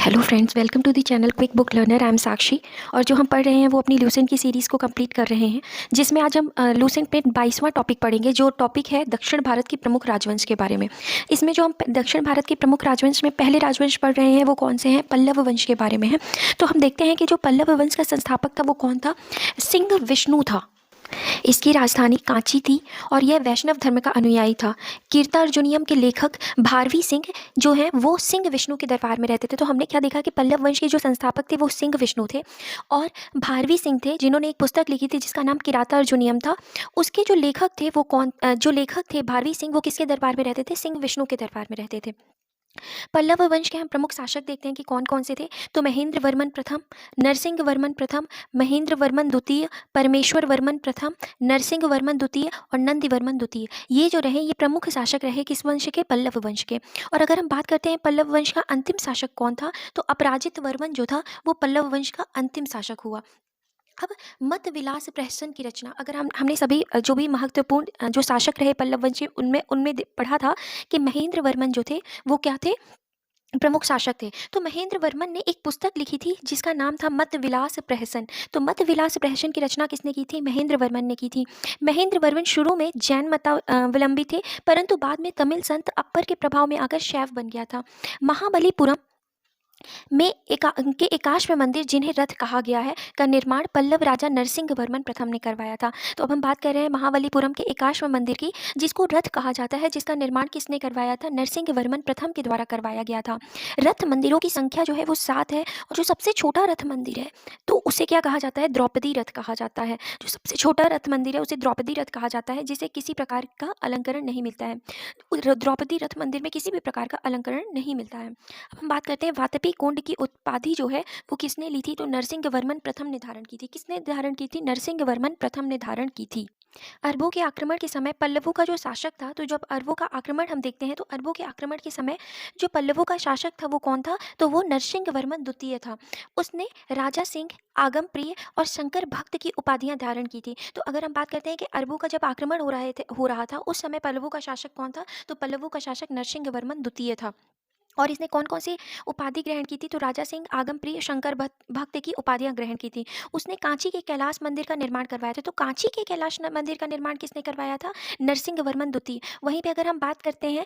Hello friends, welcome to the channel quick book learner. I am Sakshi. और जो हम पढ़ रहे हैं वो अपनी लूसेंट की सीरीज़ को कंप्लीट कर रहे हैं, जिसमें आज हम लूसेंट पे 22वां टॉपिक पढ़ेंगे, जो टॉपिक है दक्षिण भारत की प्रमुख राजवंश के बारे में। इसमें जो हम दक्षिण भारत की प्रमुख राजवंश में पहले राजवंश पढ़ रहे हैं वो कौन से हैं? पल्लव वंश के बारे में है। तो हम देखते हैं कि जो पल्लव वंश का संस्थापक था वो कौन था? सिंह विष्णु था। इसकी राजधानी कांची थी और यह वैष्णव धर्म का अनुयायी था। कीर्तार्जुनियम के लेखक भारवी सिंह जो हैं वो सिंह विष्णु के दरबार में रहते थे। तो हमने क्या देखा कि पल्लव वंश के जो संस्थापक थे वो सिंह विष्णु थे और भारवी सिंह थे, जिन्होंने एक पुस्तक लिखी थी जिसका नाम किरातार्जुनियम था। उसके जो लेखक थे वो जो लेखक थे भारवी सिंह, वो किसके दरबार में रहते थे? सिंह विष्णु के दरबार में रहते थे। पल्लव वंश के हम प्रमुख शासक देखते हैं कि कौन कौन से थे। तो महेंद्र वर्मन प्रथम, नरसिंह वर्मन प्रथम, महेंद्र वर्मन द्वितीय, परमेश्वर वर्मन प्रथम, नरसिंह वर्मन द्वितीय और नंदी वर्मन द्वितीय। ये जो रहे ये प्रमुख शासक रहे किस वंश के? पल्लव वंश के। और अगर हम बात करते हैं पल्लव वंश का अंतिम शासक कौन था, तो अपराजित वर्मन जो था वो पल्लव वंश का अंतिम शासक हुआ। अब मत विलास प्रहसन की रचना, अगर हमने सभी जो भी महत्वपूर्ण जो शासक रहे पल्लव वंश के उनमें उनमें पढ़ा था कि महेंद्र वर्मन जो थे वो क्या थे? प्रमुख शासक थे। तो महेंद्र वर्मन ने एक पुस्तक लिखी थी जिसका नाम था मत विलास प्रहसन। तो मत विलास प्रहसन की रचना किसने की थी? महेंद्र वर्मन ने की थी। महेंद्र वर्मन शुरू में जैन मतावलंबी थे, परंतु बाद में तमिल संत अप्पर के प्रभाव में आकर शैव बन गया था। महाबलीपुरम में के एकाश्म मंदिर, जिन्हें रथ कहा गया है, का निर्माण पल्लव राजा नरसिंह वर्मन प्रथम ने करवाया था। तो अब हम बात कर रहे हैं महाबलीपुरम के एकाश्म मंदिर की, जिसको रथ कहा जाता है, जिसका निर्माण किसने करवाया था? नरसिंह वर्मन प्रथम के द्वारा करवाया गया था। रथ मंदिरों की संख्या जो है वो 7 है और जो सबसे छोटा रथ मंदिर है तो उसे क्या कहा जाता है? द्रौपदी रथ कहा जाता है। जो सबसे छोटा रथ मंदिर है उसे द्रौपदी रथ कहा जाता है, जिसे किसी प्रकार का अलंकरण नहीं मिलता है। द्रौपदी रथ मंदिर में किसी भी प्रकार का अलंकरण नहीं मिलता है। अब हम बात करते हैं वातपी कुंड की उपाधि जो है वो किसने ली थी? तो नरसिंह वर्मन प्रथम ने धारण की थी। किसने धारण की थी? नरसिंह वर्मन प्रथम ने धारण की थी। अरबों के आक्रमण के समय पल्लवों का जो शासक था, तो जब अरबों का आक्रमण हम देखते हैं तो अरबों के आक्रमण के समय जो पल्लवों का शासक था वो कौन था? तो वो नरसिंह वर्मन द्वितीय था। उसने राजा सिंह, आगम प्रिय और शंकर भक्त की उपाधियां धारण की थी। तो अगर हम बात करते हैं कि अरबों का जब आक्रमण हो रहा था उस समय पल्लवों का शासक कौन था? तो पल्लवों का शासक नरसिंह वर्मन द्वितीय था। और इसने कौन कौन सी उपाधि ग्रहण की थी? तो राजा सिंह, आगम प्रिय, शंकर भक्त की उपाधियां ग्रहण की थी। उसने कांची के कैलाश मंदिर का निर्माण करवाया था। तो कांची के कैलाश मंदिर का निर्माण किसने करवाया था? नरसिंह वर्मन द्वितीय। वहीं पे अगर हम बात करते हैं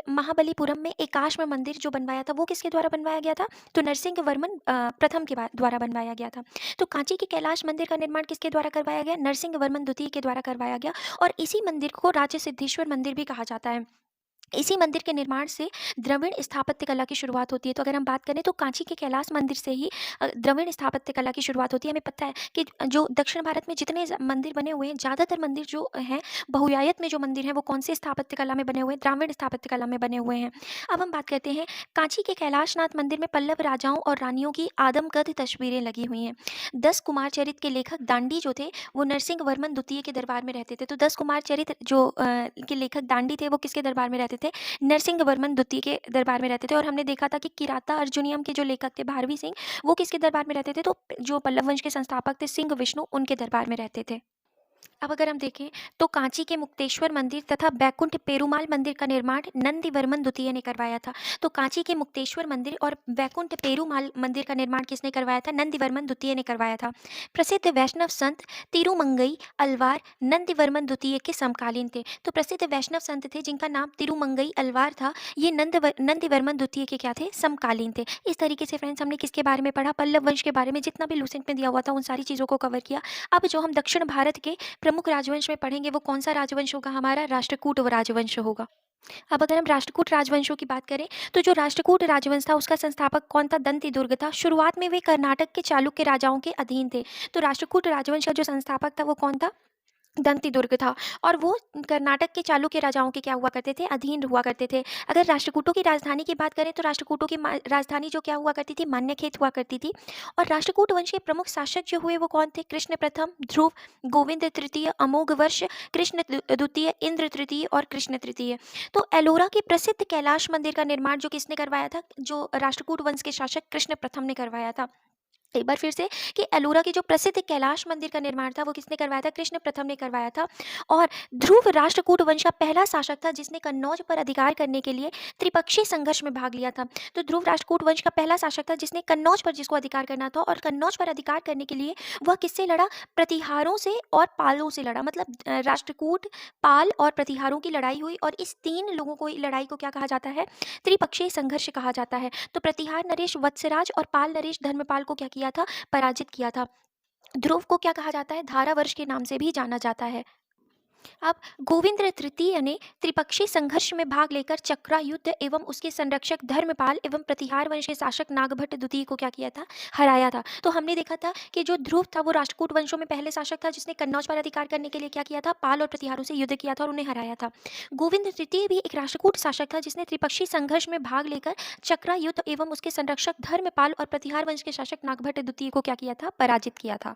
महाबलीपुरम में एकाश्म मंदिर जो बनवाया था वो किसके द्वारा बनवाया गया था? तो नरसिंह वर्मन प्रथम के द्वारा बनवाया गया था। तो कांची के कैलाश मंदिर का निर्माण किसके द्वारा करवाया गया? नरसिंह वर्मन द्वितीय के द्वारा करवाया गया। और इसी मंदिर को राज सिद्धेश्वर मंदिर भी कहा जाता है। इसी मंदिर के निर्माण से द्रविड़ स्थापत्य कला की शुरुआत होती है। तो अगर हम बात करें तो कांची के कैलाश मंदिर से ही द्रविड़ स्थापत्य कला की शुरुआत होती है। हमें पता है कि जो दक्षिण भारत में जितने मंदिर बने हुए हैं, ज़्यादातर मंदिर जो हैं बहुआयत में जो मंदिर हैं वो कौन से स्थापत्य कला में बने हुए हैं? द्राविड़ स्थापत्य कला में बने हुए हैं। अब हम बात करते हैं कांची के कैलाशनाथ मंदिर में पल्लव राजाओं और रानियों की आदमकद तस्वीरें लगी हुई हैं। 10 कुमार चरित के लेखक दांडी जो थे वो नरसिंह वर्मन द्वितीय के दरबार में रहते थे। तो 10 कुमार चरित जो के लेखक दांडी थे वो किसके दरबार में रहते थे? नरसिंह वर्मन द्वितीय के दरबार में रहते थे। और हमने देखा था कि किराता अर्जुनियम के जो लेखक थे भारवी सिंह, वो किसके दरबार में रहते थे? तो जो पल्लव वंश के संस्थापक थे सिंह विष्णु, उनके दरबार में रहते थे। अब अगर हम देखें तो कांची के मुक्तेश्वर मंदिर तथा बैकुंठ पेरुमाल मंदिर का निर्माण नंदी वर्मन द्वितीय ने करवाया था। तो कांची के मुक्तेश्वर मंदिर और बैकुंठ पेरुमाल मंदिर का निर्माण किसने करवाया था? नंदी वर्मन द्वितीय ने करवाया था। प्रसिद्ध वैष्णव संत तिरुमंगई अलवार नंदी वर्मन द्वितीय के समकालीन थे। तो प्रसिद्ध वैष्णव संत थे जिनका नाम तिरुमंगई अलवार था, ये नंदी वर्मन द्वितीय के क्या थे? समकालीन थे। इस तरीके से फ्रेंड्स हमने किसके बारे में पढ़ा? पल्लव वंश के बारे में। जितना भी लूसेंट में दिया हुआ था उन सारी चीज़ों को कवर किया। अब जो हम दक्षिण भारत के प्रमुख राजवंश में पढ़ेंगे वो कौन सा राजवंश होगा? हमारा राष्ट्रकूट राजवंश होगा। अब अगर हम राष्ट्रकूट राजवंशों की बात करें तो जो राष्ट्रकूट राजवंश था उसका संस्थापक कौन था? दंती दुर्ग था। शुरुआत में वे कर्नाटक के चालुक्य राजाओं के अधीन थे। तो राष्ट्रकूट राजवंश का जो संस्थापक था वो कौन था? दंती दुर्ग था। और वो कर्नाटक के चालुक्य राजाओं के क्या हुआ करते थे? अधीन हुआ करते थे। अगर राष्ट्रकूटों की राजधानी की बात करें तो राष्ट्रकूटों की राजधानी जो क्या हुआ करती थी? मान्यखेत हुआ करती थी। और राष्ट्रकूट वंश के प्रमुख शासक जो हुए वो कौन थे? कृष्ण प्रथम, ध्रुव, गोविंद तृतीय, अमोघ वर्ष, कृष्ण द्वितीय, इंद्र तृतीय और कृष्ण तृतीय। तो एलोरा के प्रसिद्ध कैलाश मंदिर का निर्माण जो किसने करवाया था? जो राष्ट्रकूट वंश के शासक कृष्ण प्रथम ने करवाया था। एक बार फिर से कि एलोरा के जो प्रसिद्ध कैलाश मंदिर का निर्माण था वो किसने करवाया था? कृष्ण प्रथम ने करवाया था। और ध्रुव राष्ट्रकूट वंश का पहला शासक था जिसने कन्नौज पर अधिकार करने के लिए त्रिपक्षीय संघर्ष में भाग लिया था। तो ध्रुव राष्ट्रकूट वंश का पहला शासक था जिसने कन्नौज पर जिसको अधिकार करना था, और कन्नौज पर अधिकार करने के लिए वह किससे लड़ा? प्रतिहारों से और पालों से लड़ा। मतलब राष्ट्रकूट, पाल और प्रतिहारों की लड़ाई हुई, और इस तीन लोगों को लड़ाई को क्या कहा जाता है? त्रिपक्षीय संघर्ष कहा जाता है। तो प्रतिहार नरेश वत्सराज और पाल नरेश धर्मपाल को क्या किया था? पराजित किया था। ध्रुव को क्या कहा जाता है? धारावर्ष के नाम से भी जाना जाता है। अब गोविंद तृतीय ने त्रिपक्षीय संघर्ष में भाग लेकर चक्रा युद्ध एवं उसके संरक्षक धर्मपाल एवं प्रतिहार वंश के शासक नागभट्ट द्वितीय को क्या किया था? हराया था। तो हमने देखा था कि जो ध्रुव था वो राष्ट्रकूट वंशों में पहले शासक था जिसने कन्नौज पर अधिकार करने के लिए क्या किया था? पाल और प्रतिहारों से युद्ध किया था और उन्हें हराया था। गोविंद तृतीय भी एक राष्ट्रकूट शासक था जिसने त्रिपक्षीय संघर्ष में भाग लेकर चक्रा युद्ध एवं उसके संरक्षक धर्मपाल और प्रतिहार वंश के शासक नागभट्ट द्वितीय को क्या किया था? पराजित किया था।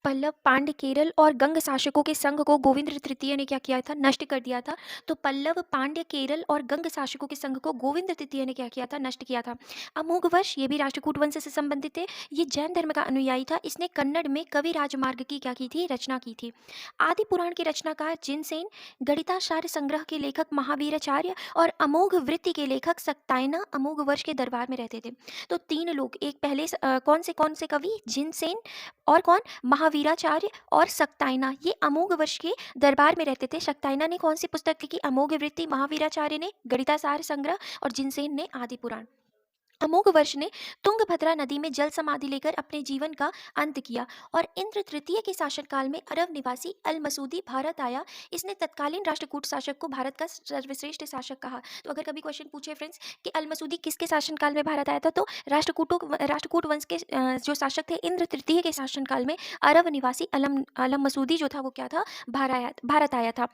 पल्लव, पांड्य, केरल और गंग शासकों के संघ को गोविंद तृतीय ने क्या किया था? नष्ट कर दिया था। तो पल्लव, पांड्य, केरल और गंग शासकों के संघ को गोविंद तृतीय ने क्या किया था? नष्ट किया था। अमोघवर्ष, ये भी राष्ट्रकूट वंश से संबंधित है। ये जैन धर्म का अनुयायी था। इसने कन्नड़ में कवि राजमार्ग की क्या की थी? रचना की थी। आदि पुराण के रचनाकार जिनसेन, गणिताचार्य संग्रह के लेखक महावीराचार्य और अमोघ वृत्ति के लेखक सक्तायना अमोघवर्ष के दरबार में रहते थे। तो तीन लोग, एक पहले कौन से कवि? जिनसेन, और कौन? महावीराचार्य और सक्तायना, ये अमोघ वर्ष के दरबार में रहते थे। सक्तायना ने कौन सी पुस्तक लिखी? अमोघ वृत्ति। महावीराचार्य ने गणितासार संग्रह और जिनसेन ने आदि पुराण। अमोघ वर्ष ने तुंगभद्रा नदी में जल समाधि लेकर अपने जीवन का अंत किया, और इंद्र तृतीय के शासनकाल में अरब निवासी अल मसूदी भारत आया। इसने तत्कालीन राष्ट्रकूट शासक को भारत का सर्वश्रेष्ठ शासक कहा। तो अगर कभी क्वेश्चन पूछे फ्रेंड्स कि अल मसूदी किसके शासनकाल में भारत आया था, तो राष्ट्रकूट वंश के जो शासक थे इंद्र तृतीय के शासनकाल में अरब निवासी अलम मसूदी जो था वो क्या था? भारत आया था।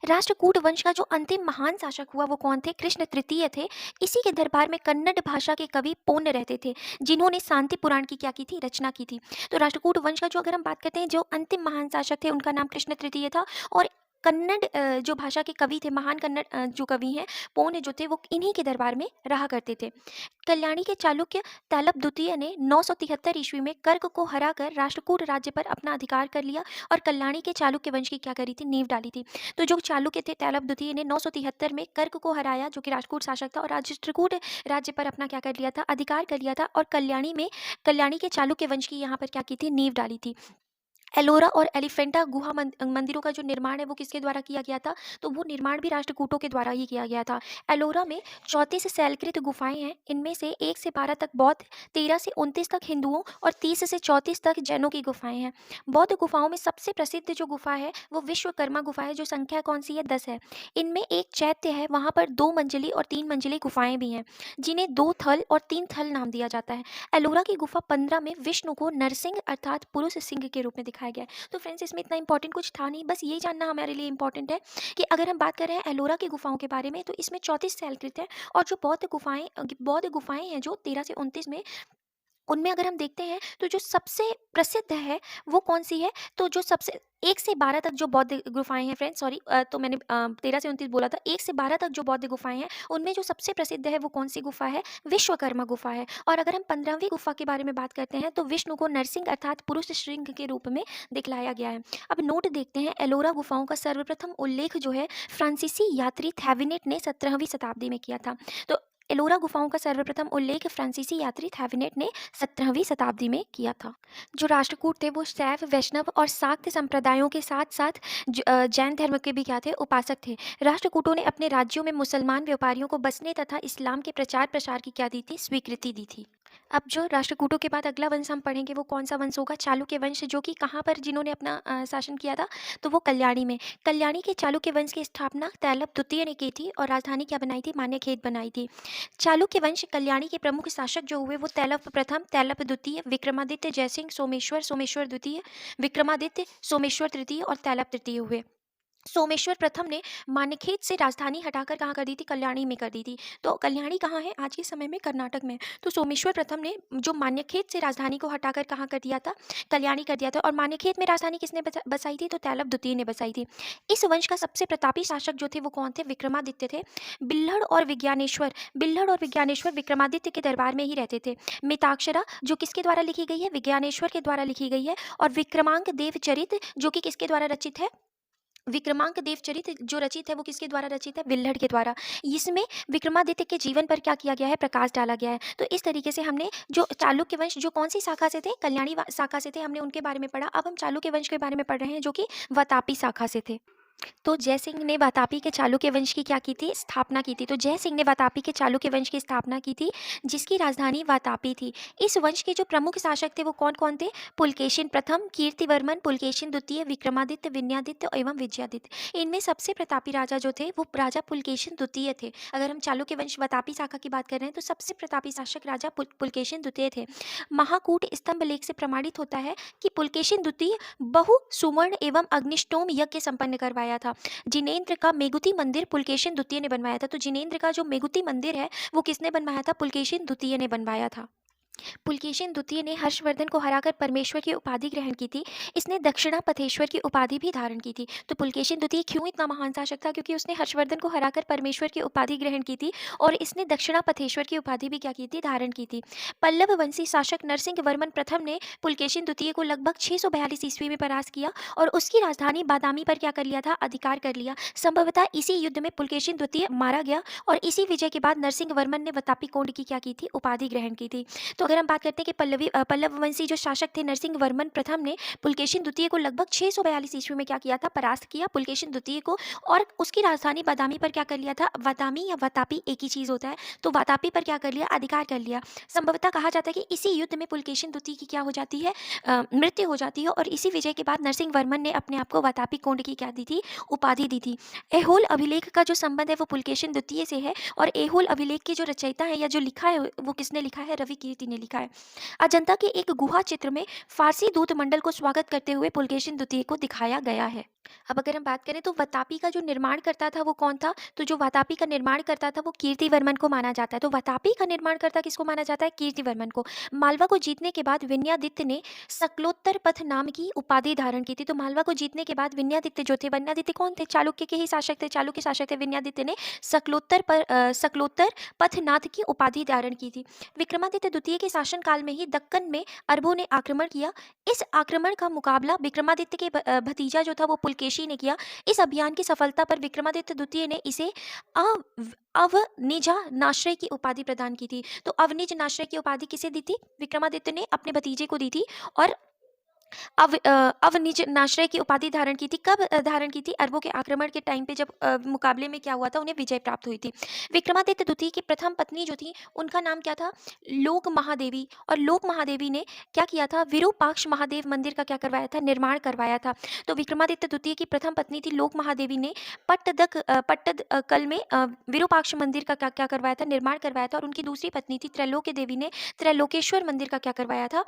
राष्ट्रकूट वंश का जो अंतिम महान शासक हुआ वो कौन थे? कृष्ण तृतीय थे। इसी के दरबार में कन्नड़ भाषा के कवि पोन्य रहते थे जिन्होंने शांति पुराण की क्या की थी? रचना की थी। तो राष्ट्रकूट वंश का जो अगर हम बात करते हैं, जो अंतिम महान शासक थे उनका नाम कृष्ण तृतीय था, और कन्नड़ जो भाषा के कवि थे, महान कन्नड़ जो कवि हैं पोन्य जो थे, वो इन्हीं के दरबार में रहा करते थे। कल्याणी के चालुक्य तैलप द्वितीय ने 973 ईस्वी में कर्क को हराकर राष्ट्रकूट राज्य पर अपना अधिकार कर लिया और कल्याणी के चालुक्य वंश की क्या करी थी? नींव डाली थी। तो जो चालुक्य थे तैलप द्वितीय ने 973 में कर्क को हराया जो कि राष्ट्रकूट शासक था, और राष्ट्रकूट राज्य पर अपना क्या कर लिया था? अधिकार कर लिया था, और कल्याणी के चालुक्य वंश की यहाँ पर क्या की थी? नींव डाली थी। एलोरा और एलिफेंटा गुहा मंदिरों का जो निर्माण है वो किसके द्वारा किया गया था? तो वो निर्माण भी राष्ट्रकूटों के द्वारा ही किया गया था। एलोरा में 34 शैलकृत गुफाएं हैं। इनमें से 1 से 12 तक बौद्ध, 13 से 29 तक हिंदुओं और 30 से 34 तक जैनों की गुफाएं हैं। बौद्ध गुफाओं में सबसे प्रसिद्ध जो गुफा है वो विश्वकर्मा गुफा है, जो संख्या कौन सी है? 10 है। इनमें एक चैत्य है, वहाँ पर 2 मंजिली और 3 मंजिली गुफाएं भी हैं जिन्हें 2 थल और 3 थल नाम दिया जाता है। एलोरा की गुफा 15 में विष्णु को नरसिंह अर्थात पुरुष सिंह के रूप में दिखाया गया है। तो फ्रेंड्स इसमें इतना इंपॉर्टेंट कुछ था नहीं, बस ये जानना हमारे लिए इंपॉर्टेंट है कि अगर हम बात कर रहे हैं एलोरा की गुफाओं के बारे में, तो इसमें 34 शैलकृत है, और जो बौद्ध गुफाएं हैं जो 13 से 29 में, उनमें अगर हम देखते हैं तो जो सबसे प्रसिद्ध है वो कौन सी है? तो जो सबसे 1 से 12 तक जो बौद्ध गुफाएं हैं फ्रेंड्स, सॉरी, तो मैंने 13 से 29 बोला था। 1 से 12 तक जो बौद्ध गुफाएं हैं उनमें जो सबसे प्रसिद्ध है वो कौन सी गुफा है? विश्वकर्मा गुफा है। और अगर हम 15वीं गुफा के बारे में बात करते हैं तो विष्णु को नरसिंह अर्थात पुरुष श्रृंग के रूप में दिखलाया गया है। अब नोट देखते हैं, एलोरा गुफाओं का सर्वप्रथम उल्लेख जो है फ्रांसीसी यात्री थैविनेट ने 17वीं शताब्दी में किया था। तो एलोरा गुफाओं का सर्वप्रथम उल्लेख फ्रांसीसी यात्री थैविनेट ने 17वीं शताब्दी में किया था। जो राष्ट्रकूट थे वो शैव, वैष्णव और शाक्त संप्रदायों के साथ साथ जैन धर्म के भी क्या थे? उपासक थे। राष्ट्रकूटों ने अपने राज्यों में मुसलमान व्यापारियों को बसने तथा इस्लाम के प्रचार प्रसार की क्या दी थी? स्वीकृति दी थी। अब जो राष्ट्रकूटों के बाद अगला वंश हम पढ़ेंगे वो कौन सा वंश होगा? चालुक्य वंश, जो कि कहाँ पर जिन्होंने अपना शासन किया था? तो वो कल्याणी में। कल्याणी के चालुक्य वंश की स्थापना तैलप द्वितीय ने की थी, और राजधानी क्या बनाई थी? मान्यखेत बनाई थी। चालुक्य वंश कल्याणी के प्रमुख शासक जो हुए वो तैलप प्रथम, तैलप द्वितीय, विक्रमादित्य जयसिंह, सोमेश्वर द्वितीय, विक्रमादित्य, सोमेश्वर तृतीय और तैलप तृतीय हुए। सोमेश्वर प्रथम ने मान्यखेत से राजधानी हटाकर कहाँ कर दी थी, कल्याणी में कर दी थी। तो कल्याणी कहाँ है, आज के समय में कर्नाटक में। तो सोमेश्वर प्रथम ने जो मान्यखेत से राजधानी को हटाकर कहाँ कर दिया था, कल्याणी कर दिया था। और मान्यखेत में राजधानी किसने बसाई थी, तो तैलव द्वितीय ने बसाई थी। इस वंश का सबसे प्रतापी शासक जो थे वो कौन थे, विक्रमादित्य थे। बिल्हड़ और विज्ञानेश्वर विक्रमादित्य के दरबार में ही रहते थे। मिताक्षरा जो किसके द्वारा लिखी गई है, विज्ञानेश्वर के द्वारा लिखी गई है। और विक्रमांक देवचरित जो कि किसके द्वारा रचित है, विक्रमांक देवचरित जो रचित है वो किसके द्वारा रचित है, बिल्हड़ के द्वारा। इसमें विक्रमादित्य के जीवन पर क्या किया गया है, प्रकाश डाला गया है। तो इस तरीके से हमने जो चालुक्य वंश जो कौन सी शाखा से थे, कल्याणी शाखा से थे, हमने उनके बारे में पढ़ा। अब हम चालुक्य वंश के बारे में पढ़ रहे हैं जो कि वातापी शाखा से थे। तो जयसिंह ने वातापी के चालुक्य वंश की क्या की थी, स्थापना की थी। तो जयसिंह ने वातापी के चालुक्य वंश की स्थापना की थी, जिसकी राजधानी वातापी थी। इस वंश के जो प्रमुख शासक थे वो कौन कौन थे, पुलकेशिन प्रथम, कीर्तिवर्मन, पुलकेशिन द्वितीय, विक्रमादित्य, विनयादित्य एवं विजयादित्य। इनमें सबसे प्रतापी राजा जो थे वो राजा पुलकेशिन द्वितीय थे। अगर हम चालुक्य वंश वातापी शाखा की बात कर रहे हैं तो सबसे प्रतापी शासक राजा पुलकेशिन द्वितीय थे। महाकूट स्तंभ लेख से प्रमाणित होता है कि पुलकेशिन द्वितीय बहु सुवर्ण एवं अग्निष्टोम यज्ञ संपन्न करवाया था। जिनेंद्र का मेगुती मंदिर पुलकेशिन द्वितीय ने बनवाया था। तो जिनेंद्र का जो मेगुती मंदिर है वो किसने बनवाया था, पुलकेशिन द्वितीय ने बनवाया था। पुलकेशिन द्वितीय ने हर्षवर्धन को हराकर परमेश्वर की उपाधि ग्रहण की थी। इसने दक्षिणापथेश्वर की उपाधि भी धारण की थी। तो पुलकेशिन द्वितीय क्यों इतना महान शासक था, क्योंकि उसने हर्षवर्धन को हराकर परमेश्वर की उपाधि ग्रहण की थी और इसने दक्षिणापथेश्वर की उपाधि भी क्या की थी, धारण की थी। पल्लव वंशी शासक नरसिंह वर्मन प्रथम ने पुलकेशिन द्वितीय को लगभग 642 ईस्वी में परास्त किया और उसकी राजधानी बादामी पर क्या कर लिया था, अधिकार कर लिया। संभवतः इसी युद्ध में पुलकेशिन द्वितीय मारा गया और इसी विजय के बाद नरसिंह वर्मन ने वातापी कोंड की क्या की थी, उपाधि ग्रहण की थी। तो अगर हम बात करते हैं कि पल्लव वंशी जो शासक थे नरसिंह वर्मन प्रथम ने पुलकेशिन द्वितीय को लगभग 642 ईस्वी में क्या किया था, परास्त किया पुलकेशिन द्वितीय को और उसकी राजधानी बादामी पर क्या कर लिया था, वातामी या वातापी एक ही चीज होता है, तो वातापी पर क्या कर लिया, अधिकार कर लिया। संभवतः कहा जाता है कि इसी युद्ध में पुलकेशिन द्वितीय की क्या हो जाती है, मृत्यु हो जाती है और इसी विजय के बाद नरसिंह वर्मन ने अपने आप को वातापी कोंड की क्या दी थी, उपाधि दी थी। ऐहोल अभिलेख का जो संबंध है वो पुलकेशिन द्वितीय से है और ऐहोल अभिलेख की जो रचयिता है या जो लिखा है वो किसने लिखा है, रवि कीर्ति ने लिखा है। अजंता के एक गुहा चित्र में फारसी दूत मंडल को स्वागत करते हुए पुलकेशिन द्वितीय को दिखाया गया है। अब अगर हम बात करें तो वातापी का जो निर्माण करता था वो कौन था, तो जो वातापी का निर्माण करता था वो कीर्तिवर्मन को माना जाता है। तो वातापी का निर्माण करता किसको माना जाता है, कीर्तिवर्मन को। मालवा को जीतने के बाद विनयादित्य ने सकलोत्तर पथ नाम की उपाधि धारण की थी। तो मालवा को जीतने के बाद विनयादित्य जो थे, विनयादित्य कौन थे, चालुक्य के ही शासक थे, चालुक्य शासक थे। विनयादित्य ने सकलोत्तर पथनाथ की उपाधि धारण की थी। विक्रमादित्य द्वितीय के शासनकाल में ही दक्कन में अरबों ने आक्रमण किया। इस आक्रमण का मुकाबला विक्रमादित्य के भतीजा जो था वो पुलकेशी ने किया। इस अभियान की सफलता पर विक्रमादित्य द्वितीय ने इसे अवनिजा नाश्रय की उपाधि प्रदान की थी। तो अवनिज नाश्रय की उपाधि किसे दी थी, विक्रमादित्य ने अपने भतीजे को दी थी और अवनिज नाश्रय की उपाधि धारण की थी। कब धारण की थी, अरबों के आक्रमण के टाइम पे जब मुकाबले में क्या हुआ था, उन्हें विजय प्राप्त हुई थी। विक्रमादित्य द्वितीय की प्रथम पत्नी जो थी उनका नाम क्या था, लोक महादेवी। और लोक महादेवी ने क्या किया था, विरूपाक्ष महादेव मंदिर का क्या करवाया था, निर्माण करवाया था। तो विक्रमादित्य द्वितीय की प्रथम पत्नी थी लोक महादेवी ने पट्टदकल में विरूपाक्ष मंदिर का क्या करवाया था, निर्माण करवाया था। और उनकी दूसरी पत्नी थी त्रैलोक्य देवी ने त्रैलोकेश्वर मंदिर का क्या करवाया था,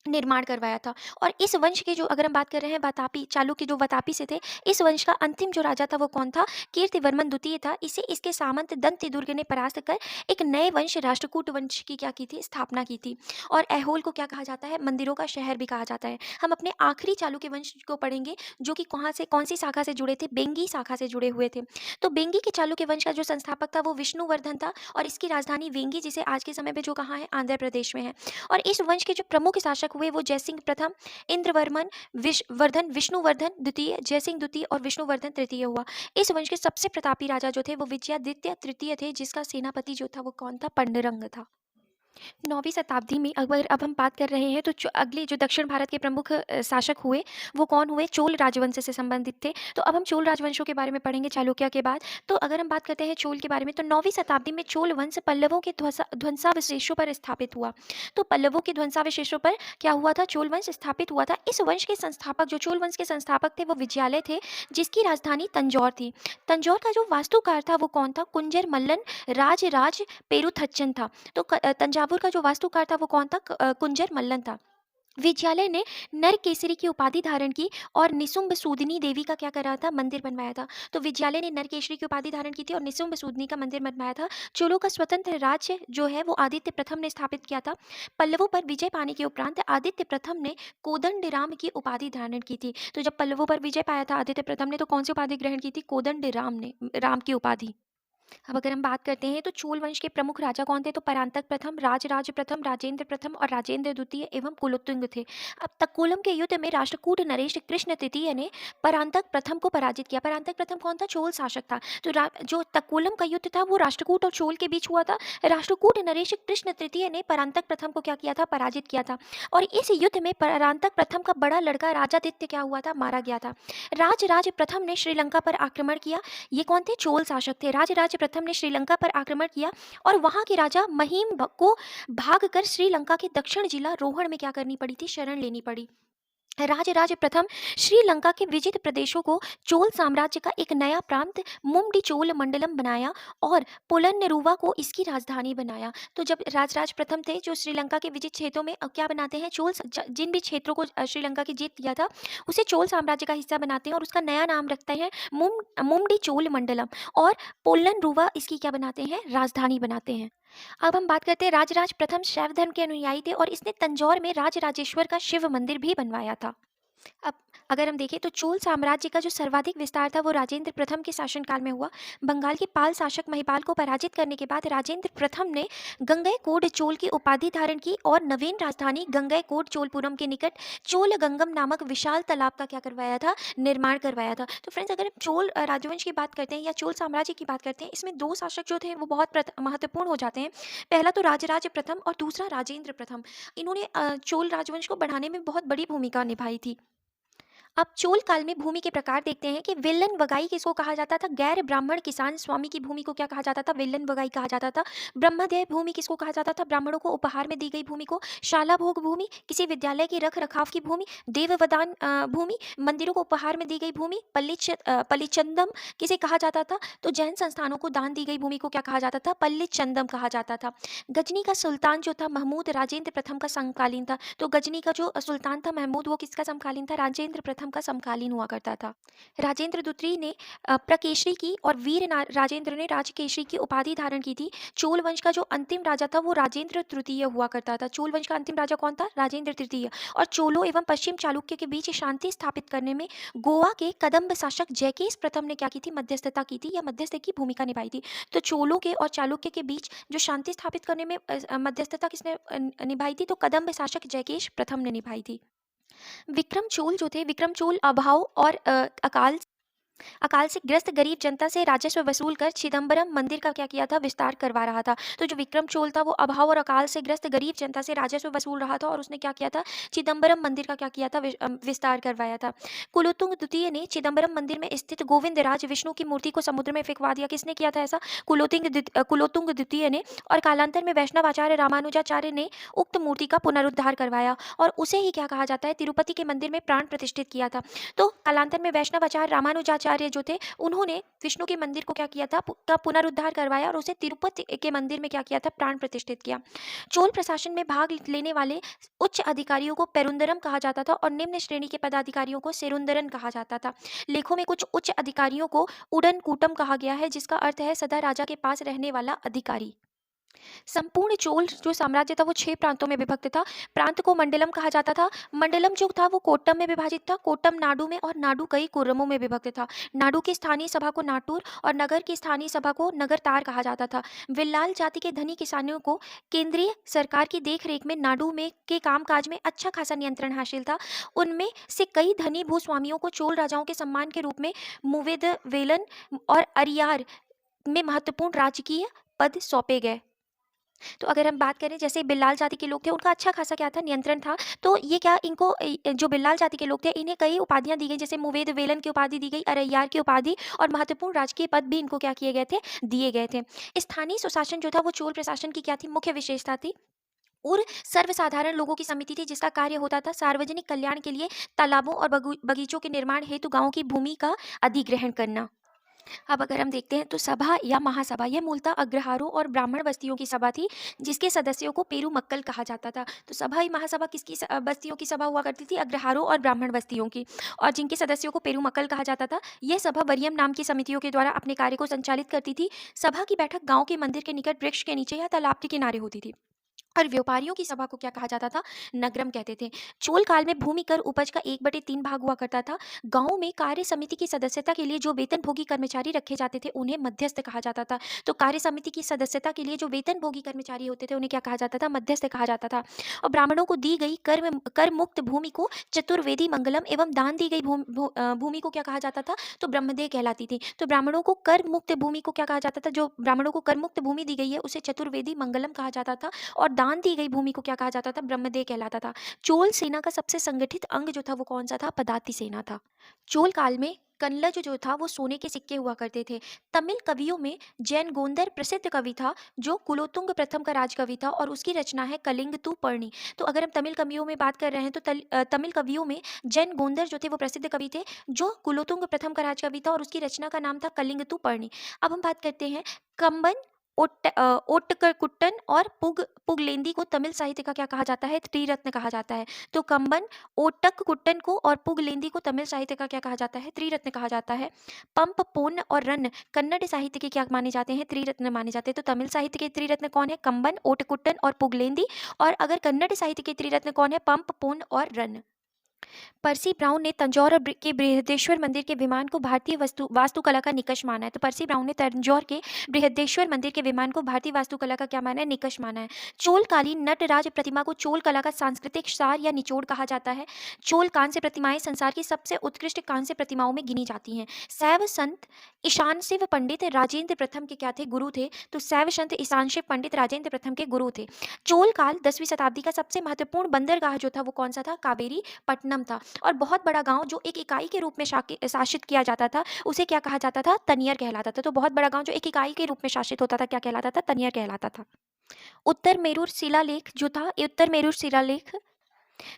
निर्माण करवाया था। और इस वंश के जो अगर हम बात कर रहे हैं वातापी, चालुक्य जो वातापी से थे, इस वंश का अंतिम जो राजा था वो कौन था, कीर्तिवर्मन द्वितीय था। इसे इसके सामंत दंतिदुर्ग ने परास्त कर एक नए वंश राष्ट्रकूट वंश की क्या की थी, स्थापना की थी। और ऐहोल को क्या कहा जाता है, मंदिरों का शहर भी कहा जाता है। हम अपने आखिरी चालुक्य वंश को पढ़ेंगे जो कि कहाँ से, कौन सी शाखा से जुड़े थे, बेंगी शाखा से जुड़े हुए थे। तो बेंगी के चालुक्य वंश का जो संस्थापक था वो विष्णुवर्धन था और इसकी राजधानी वेंगी, जिसे आज के समय में जो कहाँ है, आंध्र प्रदेश में है। और इस वंश के जो प्रमुख शासक हुए वो जयसिंह प्रथम, इंद्रवर्मन, विष्णुवर्धन द्वितीय, जयसिंह द्वितीय और विष्णुवर्धन तृतीय हुआ। इस वंश के सबसे प्रतापी राजा जो थे वो विजयादित्य तृतीय थे, जिसका सेनापति जो था वो कौन था, पंडरंग था। 9वीं शताब्दी में अगर अब हम बात कर रहे हैं तो अगले जो दक्षिण भारत के प्रमुख शासक हुए वो कौन हुए, चोल राजवंश से संबंधित थे। तो अब हम चोल राजवंशों के बारे में पढ़ेंगे चालुक्य के बाद। तो अगर हम बात करते हैं चोल के बारे में तो 9वीं शताब्दी में चोल वंश पल्लवों के ध्वंसावशेषों पर स्थापित हुआ। तो पल्लवों के ध्वंसावशेषों पर क्या हुआ था, चोल वंश स्थापित हुआ था। इस वंश के संस्थापक, जो चोल वंश के संस्थापक थे वो विजयालय थे, जिसकी राजधानी तंजौर थी। तंजौर का जो वास्तुकार था वो कौन था, कुंजर मल्लन राज पेरुथच्चन था। तो तंजावुर का जो वास्तुकार था वो कौन था, कुंजर मल्लन था। विद्यालय ने नरकेसरी की उपाधि धारण की और निशुंभ सूदिनी देवी का क्या करा था, मंदिर बनवाया था। तो विद्यालय ने नरकेसरी की उपाधि धारण की थी और निशुंभ सूदिनी का मंदिर बनवाया था। चोलों का स्वतंत्र राज्य जो है वो आदित्य प्रथम ने स्थापित किया था। पल्लवों पर विजय पाने के उपरांत आदित्य प्रथम ने कोदंडराम की उपाधि धारण की थी। तो जब पल्लवों पर विजय पाया था आदित्य प्रथम ने, तो कौन सी उपाधि ग्रहण की थी, कोदंडराम ने, राम की उपाधि। अब अगर हम बात करते हैं तो चोल वंश के प्रमुख राजा कौन थे, तो परांतक प्रथम, राजराज प्रथम, राजेंद्र प्रथम और राजेंद्र द्वितीय एवं कुलोत्तुंग थे। अब तक्कोलम के युद्ध में राष्ट्रकूट नरेश कृष्ण तृतीय ने परांतक प्रथम को पराजित किया। परांतक प्रथम कौन था, चोल शासक था। तो जो तक्कोलम का युद्ध था वो राष्ट्रकूट और चोल के बीच हुआ था। राष्ट्रकूट नरेश कृष्ण तृतीय ने परांतक प्रथम को क्या किया था, पराजित किया था। और इस युद्ध में परांतक प्रथम का बड़ा लड़का राजादित्य क्या हुआ था, मारा गया था। राजराज प्रथम ने श्रीलंका पर आक्रमण किया। ये कौन थे, चोल शासक थे। राजराज प्रथम ने श्रीलंका पर आक्रमण किया और वहां के राजा महिम को भागकर श्रीलंका के दक्षिण जिला रोहण में क्या करनी पड़ी थी, शरण लेनी पड़ी। राजराज प्रथम श्रीलंका के विजित प्रदेशों को चोल साम्राज्य का एक नया प्रांत मुमडी चोल मंडलम बनाया और पोलन्नेरुवा को इसकी राजधानी बनाया। तो जब राजराज प्रथम थे जो श्रीलंका के विजित क्षेत्रों में क्या बनाते हैं, जिन भी क्षेत्रों को श्रीलंका की जीत दिया था उसे चोल साम्राज्य का हिस्सा बनाते हैं और उसका नया नाम रखते हैं मुमडी चोल मंडलम, और पोलन्नेरुवा इसकी क्या बनाते हैं, राजधानी बनाते हैं। अब हम बात करते हैं राजराज प्रथम शैव धर्म के अनुयायी थे और इसने तंजौर में राजराजेश्वर का शिव मंदिर भी बनवाया था। अब अगर हम देखें तो चोल साम्राज्य का जो सर्वाधिक विस्तार था वो राजेंद्र प्रथम के शासनकाल में हुआ। बंगाल के पाल शासक महिपाल को पराजित करने के बाद राजेंद्र प्रथम ने गंगैकोंड चोल की उपाधि धारण की और नवीन राजधानी गंगैकोंड चोलपुरम के निकट चोल गंगम नामक विशाल तालाब का क्या करवाया था, निर्माण करवाया था। तो फ्रेंड्स, अगर हम चोल राजवंश की बात करते हैं या चोल साम्राज्य की बात करते हैं, इसमें दो शासक जो थे वो बहुत महत्वपूर्ण हो जाते हैं। पहला तो राजराज प्रथम और दूसरा राजेंद्र प्रथम। इन्होंने चोल राजवंश को बढ़ाने में बहुत बड़ी भूमिका निभाई थी। अब चोल काल में भूमि के प्रकार देखते हैं कि विल्लन वगाई किसको कहा जाता था, गैर ब्राह्मण किसान स्वामी की भूमि को क्या कहा जाता था, विल्लन वगाई कहा जाता था। ब्रह्मदेय भूमि किसको कहा जाता था, ब्राह्मणों को उपहार में दी गई भूमि को। शाला भोग भूमि किसी विद्यालय के रख रखाव की भूमि। देववदान भूमि मंदिरों को उपहार में दी गई भूमि। पल्लीचंदम किसे कहा जाता था, तो जैन संस्थानों को दान दी गई भूमि को क्या कहा जाता था, पल्लीचंदम कहा जाता था। गजनी का सुल्तान जो था महमूद राजेंद्र प्रथम का समकालीन था। तो गजनी का जो सुल्तान था महमूद वो किसका समकालीन था, राजेंद्र प्रथम का समकालीन हुआ करता था। राजेंद्र द्वितीय ने प्रकेशरी की और राजेंद्र ने राजकेशरी की उपाधि धारण की थी। चोल वंश का जो अंतिम राजा था वो राजेंद्र तृतीय हुआ करता था। चोल वंश का अंतिम राजा कौन था, राजेंद्र तृतीय। और चोलों एवं पश्चिम चालुक्य के बीच शांति स्थापित करने में गोवा के कदम्ब शासक जयकेश प्रथम ने क्या की थी, मध्यस्थता की थी या मध्यस्थ की भूमिका निभाई थी। तो चोलों के और चालुक्य के बीच जो शांति स्थापित करने में मध्यस्थता किसने निभाई थी, तो कदम्ब शासक जयकेश प्रथम ने निभाई थी। विक्रम चोल जो थे, विक्रम चोल अभाव और अकाल से ग्रस्त गरीब जनता से राजस्व वसूल कर चिदम्बरम मंदिर का क्या किया था, विस्तार करवा रहा था। तो जो विक्रम चोल था वो अभाव और अकाल से ग्रस्त गरीब जनता से राजस्व वसूल रहा था और उसने क्या किया था, चिदम्बरम मंदिर का क्या किया था, विस्तार करवाया था। कुलोत्तुंग द्वितीय ने चिदम्बरम मंदिर में स्थित गोविंद राज विष्णु की मूर्ति को समुद्र में फेंकवा दिया। किसने किया था ऐसा, कुलोत्तुंग द्वितीय ने। और कालांतर में वैष्णवाचार्य रामानुजाचार्य ने उक्त मूर्ति का पुनरुद्धार करवाया और उसे ही क्या कहा जाता है, तिरुपति के मंदिर में प्राण प्रतिष्ठित किया था। तो कालांतर में वैष्णवाचार्य रामानुजाचार्य जो थे उन्होंने विष्णु के मंदिर को क्या किया था, का पुनरुद्धार करवाया और उसे तिरुपति के मंदिर में क्या किया था, प्राण प्रतिष्ठित किया। चोल प्रशासन में भाग लेने वाले उच्च अधिकारियों को पेरुंदरम कहा जाता था और निम्न श्रेणी के पदाधिकारियों को सेरुंदरन कहा जाता था। लेखों में कुछ उच्च अधिकारियों को उडन कूटम कहा गया है, जिसका अर्थ है सदा राजा के पास रहने वाला अधिकारी। संपूर्ण चोल जो साम्राज्य था वो 6 प्रांतों में विभक्त था। प्रांत को मंडलम कहा जाता था। मंडलम जो था वो कोट्टम में विभाजित था, कोट्टम नाडु में और नाडु कई कुर्रमों में विभक्त था। नाडु की स्थानीय सभा को नाटुर और नगर की स्थानीय सभा को नगरतार कहा जाता था। विल्लाल जाति के धनी किसानों को केंद्रीय सरकार की देखरेख में नाडु में के कामकाज में अच्छा खासा नियंत्रण हासिल था। उनमें से कई धनी भूस्वामियों को चोल राजाओं के सम्मान के रूप में मुवेद वेलन और अरियार में महत्वपूर्ण राजकीय पद सौंपे गए। तो अगर हम बात करें जैसे बिल्लाल जाति के लोग थे उनका अच्छा खासा क्या था, नियंत्रण था। तो ये क्या इनको जो बिल्लाल जाति के लोग थे इन्हें कई उपाधियां दी गई, जैसे मुवेद वेलन की उपाधि दी गई, अरैयार की उपाधि और महत्वपूर्ण राजकीय पद भी इनको क्या किए गए थे, दिए गए थे। स्थानीय सुशासन जो था वो चोल प्रशासन की क्या थी, मुख्य विशेषता थी और सर्वसाधारण लोगों की समिति थी जिसका कार्य होता था सार्वजनिक कल्याण के लिए तालाबों और बगीचों के निर्माण हेतु गांवों की भूमि का अधिग्रहण करना। अब अगर हम देखते हैं तो सभा या महासभा यह मूलतः अग्रहारों और ब्राह्मण बस्तियों की सभा थी, जिसके सदस्यों को पेरूमक्कल कहा जाता था। तो सभा या महासभा किसकी बस्तियों की सभा हुआ करती थी? अग्रहारों और ब्राह्मण बस्तियों की, और जिनके सदस्यों को पेरूमक्कल कहा जाता था। यह सभा वरियम नाम की समितियों के द्वारा अपने कार्य को संचालित करती थी। सभा की बैठक गांव के मंदिर के निकट वृक्ष के नीचे या तालाब के किनारे होती थी। और व्यापारियों की सभा को क्या कहा जाता था? नगरम कहते थे। चोल काल में भूमि कर उपज का 1/3 भाग हुआ करता था। गांव में कार्य समिति की सदस्यता के लिए जो वेतनभोगी कर्मचारी रखे जाते थे उन्हें मध्यस्थ कहा जाता था। तो कार्य समिति की सदस्यता के लिए जो वेतनभोगी कर्मचारी होते थे उन्हें क्या कहा जाता था? मध्यस्थ कहा जाता था। और ब्राह्मणों को दी गई कर मुक्त भूमि को चतुर्वेदी मंगलम एवं दान दी गई भूमि को क्या कहा जाता था? तो ब्रह्मदेह कहलाती थी। तो ब्राह्मणों को कर मुक्त भूमि को क्या कहा जाता था? जो ब्राह्मणों को कर मुक्त भूमि दी गई है उसे चतुर्वेदी मंगलम कहा जाता था। और दान दी गई भूमि को क्या कहा जाता था? ब्रह्मदेह कहलाता था। चोल सेना का सबसे संगठित अंग जो था वो कौन सा था? पदाति सेना था। चोल काल में कन्नज जो था वो सोने के सिक्के हुआ करते थे। तमिल कवियों में जैन गोंदर प्रसिद्ध कवि था, जो कुलोतुंग प्रथम का राजकवि था, और उसकी रचना है कलिंगतु पर्णी। तो अगर हम तमिल कवियों में बात कर रहे हैं तो तमिल कवियों में जैन गोंदर जो थे वो प्रसिद्ध कवि थे, जो कुलोतुंग प्रथम का राजकवि था, और उसकी रचना का नाम था कलिंगतु पर्णी। अब हम बात करते हैं कंबन, ओट्टकुट्टन और पुगलेंदी को तमिल साहित्य का क्या कहा जाता है? त्रिरत्न कहा जाता है। तो कंबन, ओट्टकुट्टन को और पुगलेंदी को तमिल साहित्य का क्या कहा जाता है? त्रिरत्न कहा जाता है। पंप, पोन्न और रन्न कन्नड़ साहित्य के क्या माने जाते हैं? त्रिरत्न माने जाते हैं। तो तमिल साहित्य के त्रिरत्न कौन है? कंबन, ओट्टकुट्टन और पुगलेंदी। और अगर कन्नड़ साहित्य के त्रिरत्न कौन है? पंप, पोन्न और रन्न। पर्सी ब्राउन ने तंजौर के बृहदेश्वर मंदिर के विमान को भारतीय वास्तुकला का निकष माना है। तो पर्सी ब्राउन ने तंजौर के बृहदेश्वर मंदिर के विमान को भारतीय वास्तुकला का क्या माना है? निकष माना है। चोलकालीन नटराज प्रतिमा को चोल कला का सांस्कृतिक सार या निचोड़ कहा जाता है। चोल कांस्य प्रतिमाएं संसार की सबसे उत्कृष्ट कांस्य प्रतिमाओं में गिनी जाती हैं। शैव संत ईशान शिव पंडित राजेंद्र प्रथम के क्या थे? गुरु थे। तो शैव संत ईशान शिव पंडित राजेंद्र प्रथम के गुरु थे। चोल काल 10वीं शताब्दी का सबसे महत्वपूर्ण बंदरगाह जो था वो कौन सा था? कावेरी पट्टनम था। और बहुत बड़ा गांव जो एक इकाई के रूप में शासित किया जाता था उसे क्या कहा जाता था? तनियर कहलाता था। तो बहुत बड़ा गांव जो एक इकाई के रूप में शासित होता था क्या कहलाता था? तनियर कहलाता था। उत्तर मेरूर शिलालेख जो था, उत्तर मेरूर शिलालेख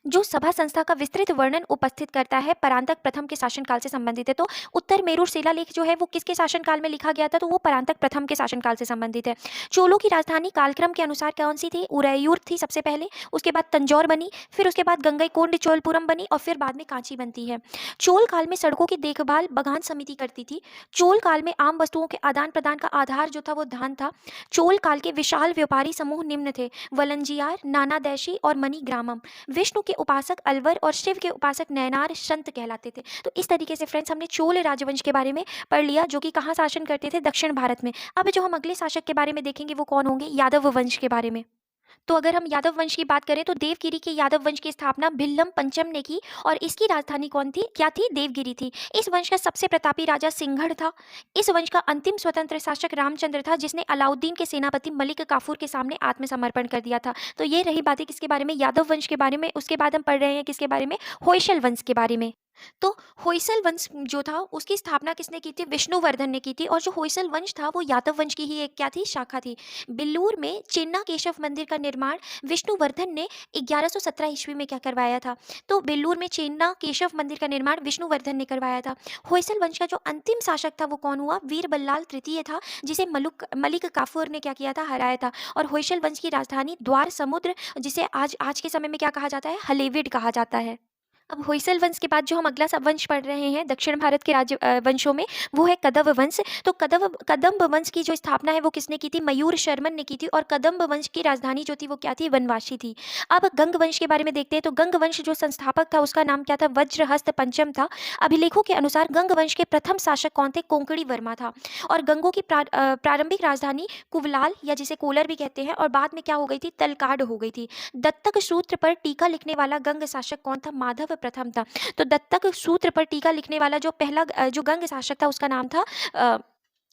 जो सभा संस्था का विस्तृत वर्णन उपस्थित करता है, परांतक प्रथम के शासनकाल से संबंधित है। तो उत्तर मेरूर शिलालेख जो है वो किसके शासनकाल में लिखा गया था? तो वो परांतक प्रथम के शासनकाल से संबंधित है। चोलों की राजधानी कालक्रम के अनुसार कौन सी थी? उरैयूर थी सबसे पहले, उसके बाद तंजौर बनी, फिर उसके बाद गंगईकोंड चोलपुरम बनी, और फिर बाद में कांची बनती है। चोल काल में सड़कों की देखभाल बगान समिति करती थी। चोल काल में आम वस्तुओं के आदान प्रदान का आधार जो था वो धान था। चोल काल के विशाल व्यापारी समूह निम्न थे: वलंजियार, नानादैशी और मणिग्रामम। विष्णु के उपासक अलवर और शिव के उपासक नयनार संत कहलाते थे। तो इस तरीके से फ्रेंड्स हमने चोल राजवंश के बारे में पढ़ लिया, जो कि कहाँ शासन करते थे? दक्षिण भारत में। अब जो हम अगले शासक के बारे में देखेंगे वो कौन होंगे? यादव वंश के बारे में। तो अगर हम यादव वंश की बात करें तो देवगिरी के यादव वंश की स्थापना भिल्लम पंचम ने की, और इसकी राजधानी कौन थी? क्या थी? देवगिरी थी। इस वंश का सबसे प्रतापी राजा सिंहड़ था। इस वंश का अंतिम स्वतंत्र शासक रामचंद्र था, जिसने अलाउद्दीन के सेनापति मलिक काफूर के सामने आत्मसमर्पण कर दिया था। तो ये रही बातें किसके बारे में? यादव वंश के बारे में। उसके बाद हम पढ़ रहे हैं किसके बारे में? होयसल वंश के बारे में। तो होयसल वंश जो था उसकी स्थापना किसने की थी? विष्णुवर्धन ने की थी। और जो होयसल वंश था वो यादव वंश की ही एक क्या थी? शाखा थी। बिल्लूर में चेन्ना केशव मंदिर का निर्माण विष्णुवर्धन ने 1117 ईस्वी में क्या करवाया था? तो बेल्लूर में चेन्ना केशव मंदिर का निर्माण विष्णुवर्धन ने करवाया था। होयसल वंश का जो अंतिम शासक था वो कौन हुआ? वीर बल्लाल तृतीय था, जिसे मलिक काफूर ने क्या किया था? हराया था। और होयसल वंश की राजधानी द्वार समुद्र, जिसे आज के समय में क्या कहा जाता है? हलेविड कहा जाता है। अब होयसल वंश के बाद जो हम अगला सब वंश पढ़ रहे हैं दक्षिण भारत के राज्य वंशों में, वो है कदम्ब वंश। तो कदम्ब वंश की जो स्थापना है वो किसने की थी? मयूर शर्मन ने की थी। और कदम्ब वंश की राजधानी जो थी वो क्या थी? वनवासी थी। अब गंग वंश के बारे में देखते हैं। तो गंग वंश जो संस्थापक था उसका नाम क्या था? वज्रहस्त पंचम था। अभिलेखों के अनुसार गंग वंश के प्रथम शासक कौन थे? कोंकणी वर्मा था। और गंगों की प्रारंभिक राजधानी कुवलाल या जिसे कोलर भी कहते हैं, और बाद में क्या हो गई थी? तलकाड हो गई थी। दत्तक सूत्र पर टीका लिखने वाला गंग शासक कौन था? माधव प्रथम था। तो दत्तक सूत्र पर टीका लिखने वाला जो पहला जो गंग शासक था उसका नाम था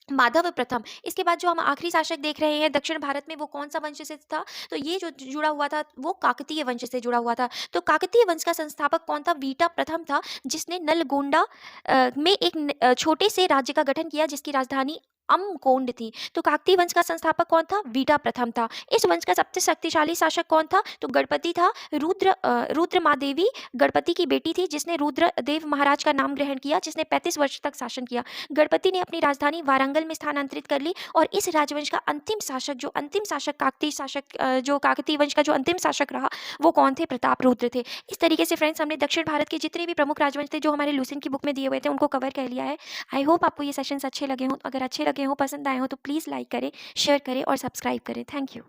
माधव प्रथम। इसके बाद जो हम आखिरी शासक देख रहे हैं दक्षिण भारत में, वो कौन सा वंश से था? तो ये जो जुड़ा हुआ था वो काकतीय वंश से जुड़ा हुआ था। तो काकतीय वंश का संस्थापक कौन था? वीटा प्रथम था, जिसने नलगोंडा में एक छोटे से राज्य का गठन किया, जिसकी राजधानी अम्रकोंड थी। तो काकतीय वंश का संस्थापक कौन था? वीटा प्रथम था। इस वंश का सबसे शक्तिशाली शासक कौन था? तो गणपति था। रुद्रमादेवी गणपति की बेटी थी, जिसने रुद्रदेव महाराज का नाम ग्रहण किया, जिसने 35 वर्ष तक शासन किया। गणपति ने अपनी राजधानी वारंगल में स्थानांतरित कर ली और इस राजवंश का अंतिम शासक काकतीय शासक जो काकतीय वंश का जो अंतिम शासक रहा वो कौन थे? प्रताप रुद्र थे। इस तरीके से फ्रेंड्स हमने दक्षिण भारत के जितने भी प्रमुख राजवंश थे जो हमारे लुसेंट की बुक में दिए हुए थे उनको कवर कर लिया है। आई होप आपको ये सेशंस अच्छे लगे हों। अगर अच्छे लगे हों, पसंद आए हों तो प्लीज़ लाइक करें, शेयर करें और सब्सक्राइब करें। Thank you.